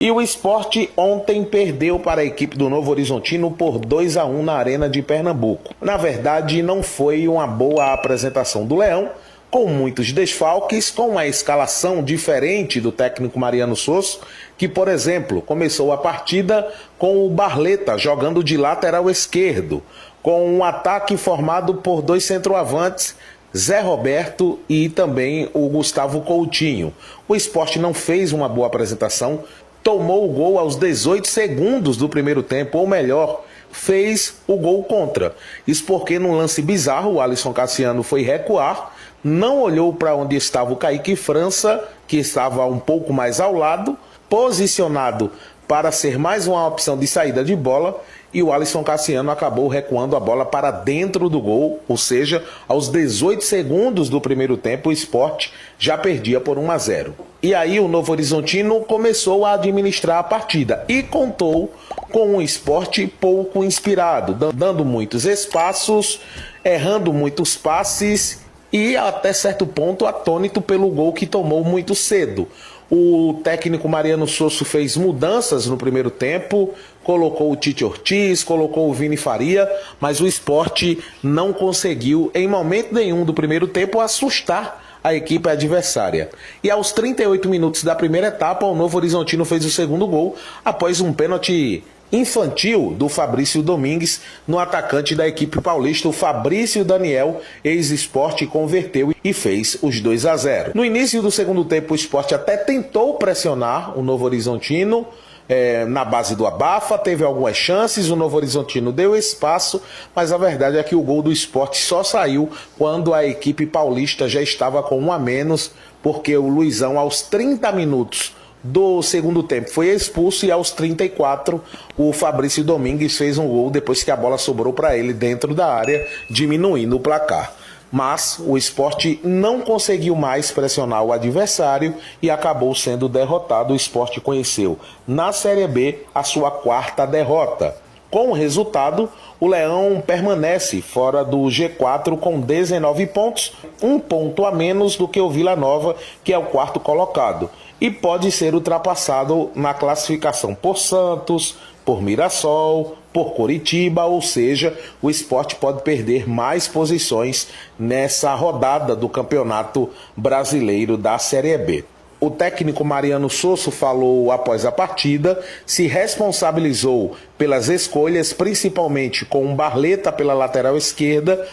E o Sport ontem perdeu para a equipe do Novo Horizontino por 2-1 na Arena de Pernambuco. Na verdade, não foi uma boa apresentação do Leão, com muitos desfalques, com uma escalação diferente do técnico Mariano Sosso, que, por exemplo, começou a partida com o Barleta jogando de lateral esquerdo, com um ataque formado por dois centroavantes, Zé Roberto e também o Gustavo Coutinho. O Sport não fez uma boa apresentação, tomou o gol aos 18 segundos do primeiro tempo, ou melhor, fez o gol contra. Isso porque num lance bizarro, o Alisson Cassiano foi recuar, não olhou para onde estava o Kaique França, que estava um pouco mais ao lado, posicionado para ser mais uma opção de saída de bola, e o Alisson Cassiano acabou recuando a bola para dentro do gol, ou seja, aos 18 segundos do primeiro tempo, o Sport já perdia por 1-0. E aí o Novo Horizontino começou a administrar a partida e contou com um Sport pouco inspirado, dando muitos espaços, errando muitos passes e até certo ponto atônito pelo gol que tomou muito cedo. O técnico Mariano Sosso fez mudanças no primeiro tempo, colocou o Tite Ortiz, colocou o Vini Faria, mas o Sport não conseguiu, em momento nenhum do primeiro tempo, assustar a equipe adversária. E aos 38 minutos da primeira etapa, o Novo Horizontino fez o segundo gol, após um pênalti infantil do Fabrício Domingues no atacante da equipe paulista, o Fabrício Daniel, ex-Sport, converteu e fez os 2-0. No início do segundo tempo, o Sport até tentou pressionar o Novo Horizontino na base do abafa, teve algumas chances, o Novo Horizontino deu espaço, mas a verdade é que o gol do Sport só saiu quando a equipe paulista já estava com 1 a menos, porque o Luizão, aos 30 minutos do segundo tempo, foi expulso, e aos 34 o Fabrício Domingues fez um gol depois que a bola sobrou para ele dentro da área, diminuindo o placar. Mas o Sport não conseguiu mais pressionar o adversário e acabou sendo derrotado. O Sport conheceu na Série B a sua 4ª derrota. Com o resultado, o Leão permanece fora do G4 com 19 pontos, 1 ponto a menos do que o Vila Nova, que é o 4º colocado, e pode ser ultrapassado na classificação por Santos, por Mirassol, por Coritiba, ou seja, o Sport pode perder mais posições nessa rodada do Campeonato Brasileiro da Série B. O técnico Mariano Sosso falou após a partida, se responsabilizou pelas escolhas, principalmente com o Barleta pela lateral esquerda.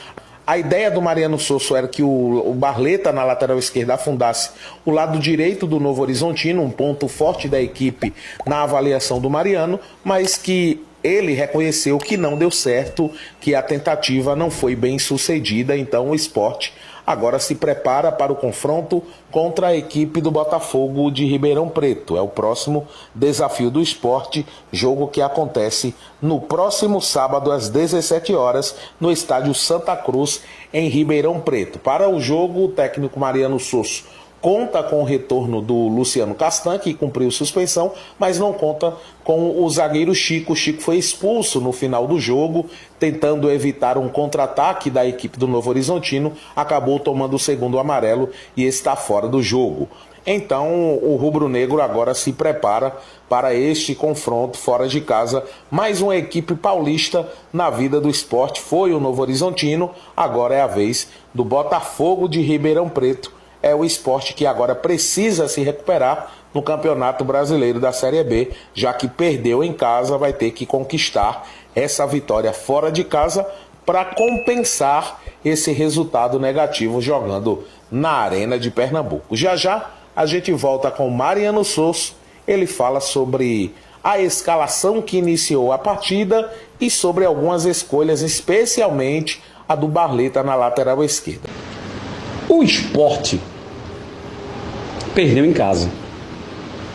A ideia do Mariano Sosso era que o Barleta na lateral esquerda afundasse o lado direito do Novo Horizontino, um ponto forte da equipe na avaliação do Mariano, mas que ele reconheceu que não deu certo, que a tentativa não foi bem sucedida. Então o Sport agora se prepara para o confronto contra a equipe do Botafogo de Ribeirão Preto. É o próximo desafio do Sport, jogo que acontece no próximo sábado às 17 horas no estádio Santa Cruz, em Ribeirão Preto. Para o jogo, o técnico Mariano Sosso conta com o retorno do Luciano Castan, que cumpriu suspensão, mas não conta com o zagueiro Chico. O Chico foi expulso no final do jogo, tentando evitar um contra-ataque da equipe do Novo Horizontino, acabou tomando o segundo amarelo e está fora do jogo. Então o rubro-negro agora se prepara para este confronto fora de casa. Mais uma equipe paulista na vida do Sport foi o Novo Horizontino, agora é a vez do Botafogo de Ribeirão Preto. É o Sport que agora precisa se recuperar no Campeonato Brasileiro da Série B, já que perdeu em casa, vai ter que conquistar essa vitória fora de casa para compensar esse resultado negativo jogando na Arena de Pernambuco. Já já a gente volta com Mariano Sosso, ele fala sobre a escalação que iniciou a partida e sobre algumas escolhas, especialmente a do Barleta na lateral esquerda. O Sport perdeu em casa.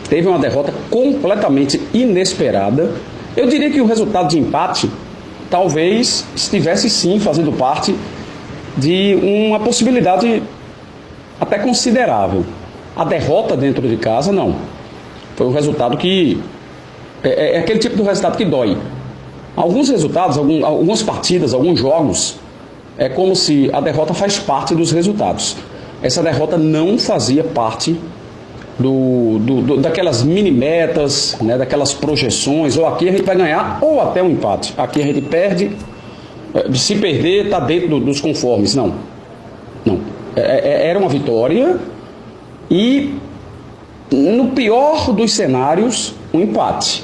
Teve uma derrota completamente inesperada. Eu diria que o resultado de empate talvez estivesse sim fazendo parte de uma possibilidade até considerável. A derrota dentro de casa, não. Foi um resultado que... É aquele tipo de resultado que dói. Alguns resultados, algumas partidas, alguns jogos, é como se a derrota faz parte dos resultados. Essa derrota não fazia parte daquelas mini metas, né, daquelas projeções, ou aqui a gente vai ganhar, ou até um empate. Aqui a gente perde, se perder está dentro dos conformes. Não. Era uma vitória e, no pior dos cenários, um empate.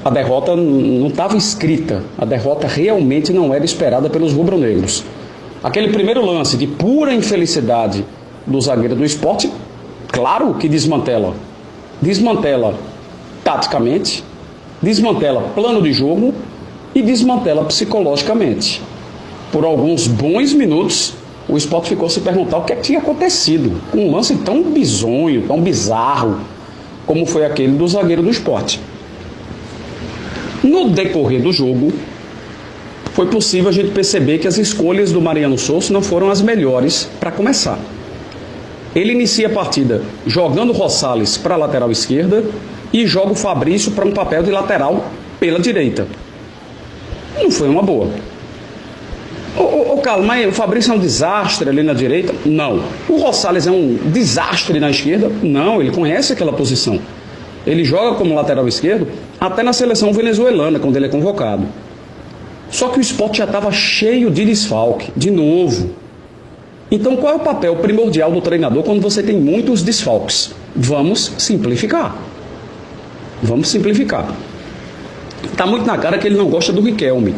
A derrota não estava escrita, a derrota realmente não era esperada pelos rubro-negros. Aquele primeiro lance de pura infelicidade do zagueiro do Sport, claro que desmantela taticamente, desmantela plano de jogo e desmantela psicologicamente. Por alguns bons minutos, o Sport ficou se perguntar o que tinha acontecido com um lance tão bizonho, tão bizarro, como foi aquele do zagueiro do Sport. No decorrer do jogo, foi possível a gente perceber que as escolhas do Mariano Souza não foram as melhores para começar. Ele inicia a partida jogando o Rosales para a lateral esquerda e joga o Fabrício para um papel de lateral pela direita. Não foi uma boa. Carlos, mas o Fabrício é um desastre ali na direita? Não. O Rosales é um desastre na esquerda? Não, ele conhece aquela posição. Ele joga como lateral esquerdo até na seleção venezuelana, quando ele é convocado. Só que o Sport já estava cheio de desfalque, de novo. Então, qual é o papel primordial do treinador quando você tem muitos desfalques? Vamos simplificar. Está muito na cara que ele não gosta do Riquelme.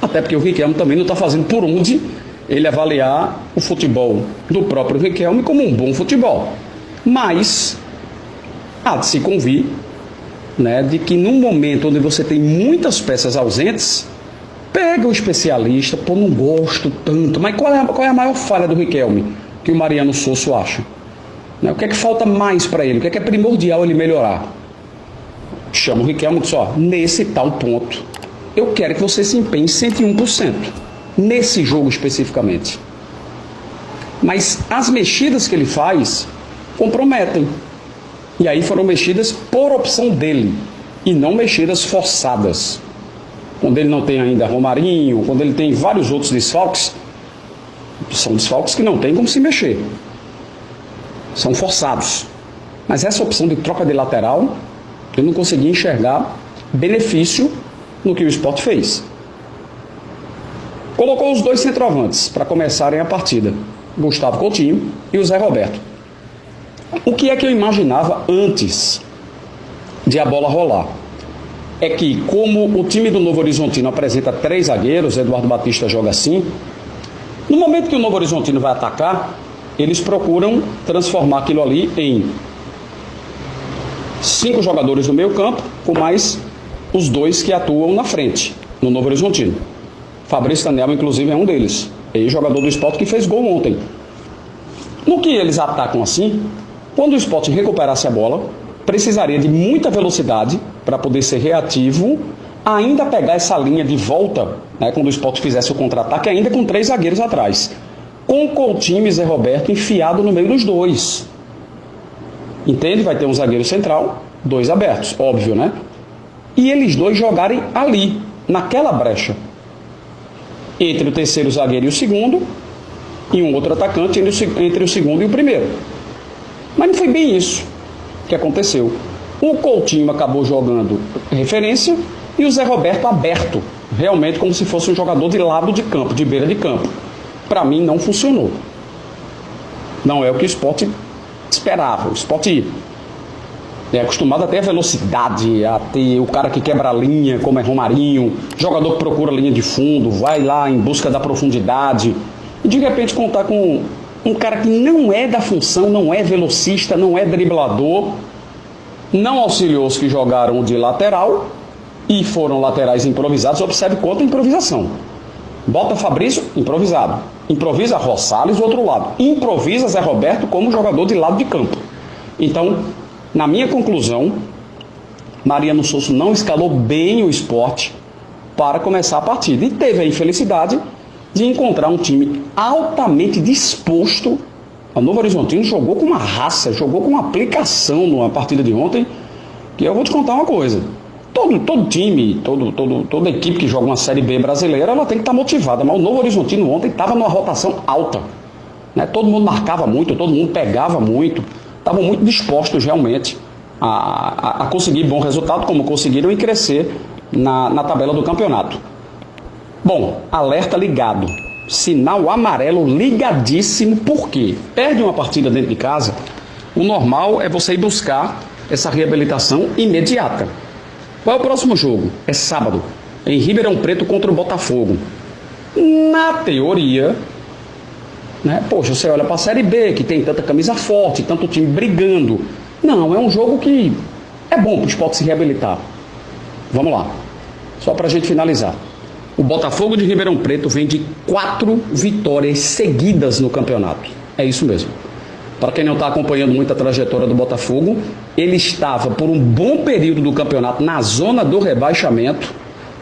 Até porque o Riquelme também não está fazendo por onde ele avaliar o futebol do próprio Riquelme como um bom futebol. Mas há de se convir, né, de que num momento onde você tem muitas peças ausentes, pega o especialista, pô, não gosto tanto, mas qual é a maior falha do Riquelme que o Mariano Souza acha? Né, o que é que falta mais para ele? O que é primordial ele melhorar? Chama o Riquelme e diz, ó, nesse tal ponto, eu quero que você se empenhe 101%, nesse jogo especificamente. Mas as mexidas que ele faz comprometem. E aí foram mexidas por opção dele, e não mexidas forçadas. Quando ele não tem ainda Romarinho, quando ele tem vários outros desfalques, são desfalques que não tem como se mexer. São forçados. Mas essa opção de troca de lateral, eu não consegui enxergar benefício no que o Sport fez. Colocou os dois centroavantes para começarem a partida, Gustavo Coutinho e o Zé Roberto. O que é que eu imaginava antes de a bola rolar? É que, como o time do Novo Horizontino apresenta 3 zagueiros, Eduardo Batista joga assim, no momento que o Novo Horizontino vai atacar, eles procuram transformar aquilo ali em 5 jogadores no meio campo, com mais os 2 que atuam na frente, no Novo Horizontino. Fabrício Daniel, inclusive, é um deles, ex-jogador do Sport que fez gol ontem. No que eles atacam assim, quando o Sport recuperasse a bola, precisaria de muita velocidade para poder ser reativo, ainda pegar essa linha de volta, né, quando o Sport fizesse o contra-ataque, ainda com 3 zagueiros atrás, com Coutinho e Zé Roberto enfiado no meio dos 2. Entende? Vai ter um zagueiro central, 2 abertos, óbvio, né? E eles 2 jogarem ali, naquela brecha, entre o terceiro zagueiro e o segundo, e um outro atacante entre o segundo e o primeiro. Mas não foi bem isso que aconteceu. O Coutinho acabou jogando referência e o Zé Roberto aberto, realmente como se fosse um jogador de lado de campo, de beira de campo. Para mim não funcionou. Não é o que o Sport esperava. O Sport é acostumado a ter a velocidade, a ter o cara que quebra a linha, como é Romarinho, jogador que procura a linha de fundo, vai lá em busca da profundidade, e de repente contar com um cara que não é da função, não é velocista, não é driblador, não auxiliou os que jogaram de lateral e foram laterais improvisados. Observe quanta improvisação. Bota Fabrício, improvisado. Improvisa Rosales do outro lado. Improvisa Zé Roberto como jogador de lado de campo. Então, na minha conclusão, Mariano Souza não escalou bem o Sport para começar a partida. E teve a infelicidade de encontrar um time altamente disposto. O Novo Horizontino jogou com uma raça, jogou com uma aplicação numa partida de ontem, que eu vou te contar uma coisa. Todo time, toda equipe que joga uma Série B brasileira, ela tem que estar motivada. Mas o Novo Horizontino ontem estava numa rotação alta, né? Todo mundo marcava muito, todo mundo pegava muito. estavam muito dispostos realmente a conseguir bom resultado, como conseguiram, e crescer na tabela do campeonato. Bom, alerta ligado, sinal amarelo ligadíssimo, porque perde uma partida dentro de casa, o normal é você ir buscar essa reabilitação imediata. Qual é o próximo jogo? É sábado, em Ribeirão Preto contra o Botafogo. Na teoria, né, poxa, você olha para a Série B, que tem tanta camisa forte, tanto time brigando. Não, é um jogo que é bom para o Sport se reabilitar. Vamos lá, só para a gente finalizar. O Botafogo de Ribeirão Preto vem de 4 vitórias seguidas no campeonato. É isso mesmo. Para quem não está acompanhando muito a trajetória do Botafogo, ele estava por um bom período do campeonato na zona do rebaixamento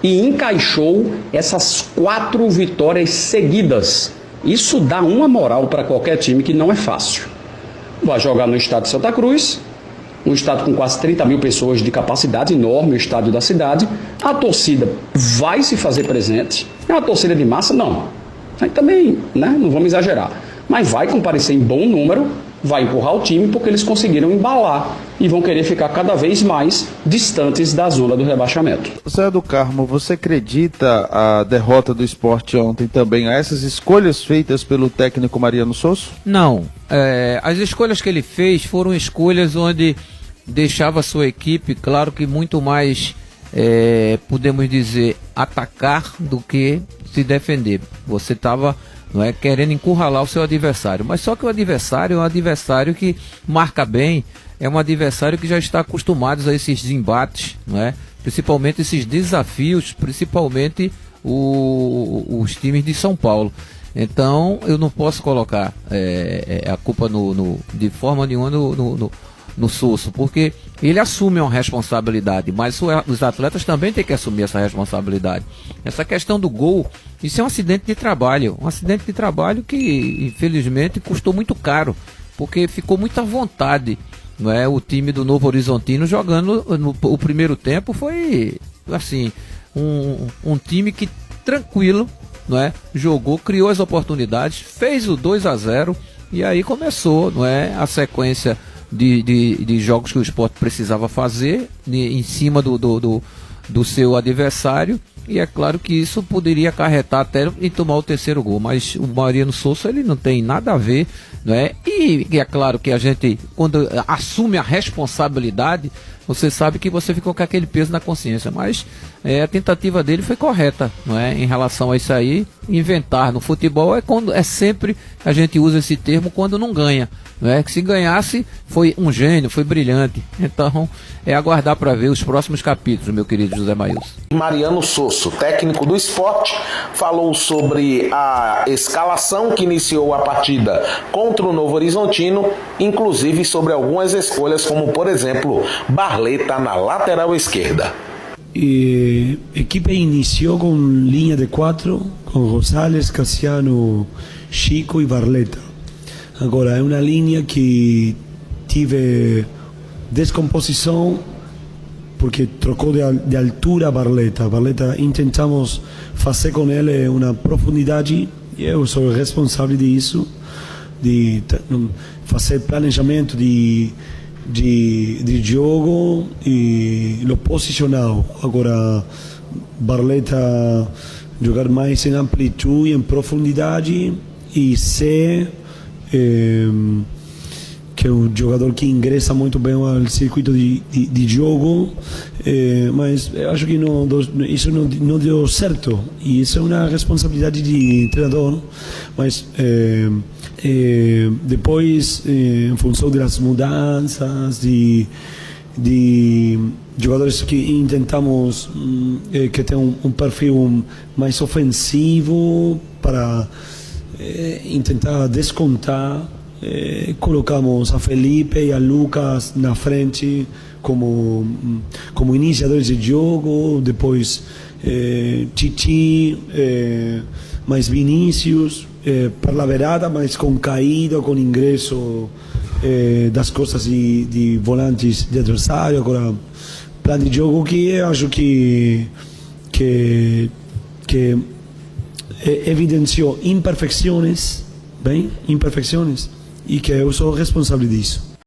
e encaixou essas 4 vitórias seguidas. Isso dá uma moral para qualquer time, que não é fácil. Vai jogar no estádio de Santa Cruz, um estádio com quase 30 mil pessoas de capacidade, enorme, o estádio da cidade. A torcida vai se fazer presente. É uma torcida de massa? Não. Aí também, né, não vamos exagerar. Mas vai comparecer em bom número, vai empurrar o time, porque eles conseguiram embalar e vão querer ficar cada vez mais distantes da zona do rebaixamento. Zé do Carmo, você acredita a derrota do Sport ontem também a essas escolhas feitas pelo técnico Mariano Sosso? Não. As escolhas que ele fez foram escolhas onde deixava a sua equipe, claro que muito mais, podemos dizer, atacar do que se defender. Você estava querendo encurralar o seu adversário, mas só que o adversário é um adversário que marca bem, é um adversário que já está acostumado a esses embates, principalmente esses desafios, principalmente os times de São Paulo. Então eu não posso colocar a culpa de forma nenhuma no Sosso, porque ele assume uma responsabilidade, mas os atletas também têm que assumir essa responsabilidade. Essa questão do gol, isso é um acidente de trabalho que infelizmente custou muito caro, porque ficou muito à vontade, o time do Novo Horizontino jogando o primeiro tempo. Foi assim, um time que tranquilo, jogou, criou as oportunidades, fez o 2-0 e aí começou a sequência de jogos que o Sport precisava fazer em cima do seu adversário, e é claro que isso poderia acarretar até em tomar o terceiro gol, mas o Mariano Sosso, ele não tem nada a ver, e é claro que a gente, quando assume a responsabilidade, você sabe que você ficou com aquele peso na consciência, mas a tentativa dele foi correta, em relação a isso aí. Inventar no futebol é sempre, a gente usa esse termo quando não ganha, que se ganhasse foi um gênio, foi brilhante. Então é aguardar para ver os próximos capítulos, meu querido José Maílson. Mariano Sosso, técnico do Sport, falou sobre a escalação que iniciou a partida contra o Novo Horizontino, inclusive sobre algumas escolhas, como por exemplo Barleta na lateral esquerda. Equipe iniciou com linha de 4, com Rosales, Cassiano, Chico e Barleta. Agora é uma linha que tive descomposição porque trocou de altura Barleta. Intentamos fazer com ele uma profundidade, e eu sou responsável disso, de fazer planejamento de jogo e lo posicional. Agora Barleta jogar mais em amplitude, em profundidade, e ser que é um jogador que ingressa muito bem ao circuito de jogo, mas eu acho que isso não deu certo, e isso é uma responsabilidade de treinador. Mas depois, em função das mudanças de jogadores que intentamos que tenham um perfil mais ofensivo para tentar descontar, colocamos a Felipe e a Lucas na frente como iniciadores de jogo, depois Titi, mais Vinícius, para a beirada, mas com caída, com ingresso das costas de volantes de adversário. Agora, plano de jogo que eu acho que evidenciou imperfeições, e que eu sou responsável disso.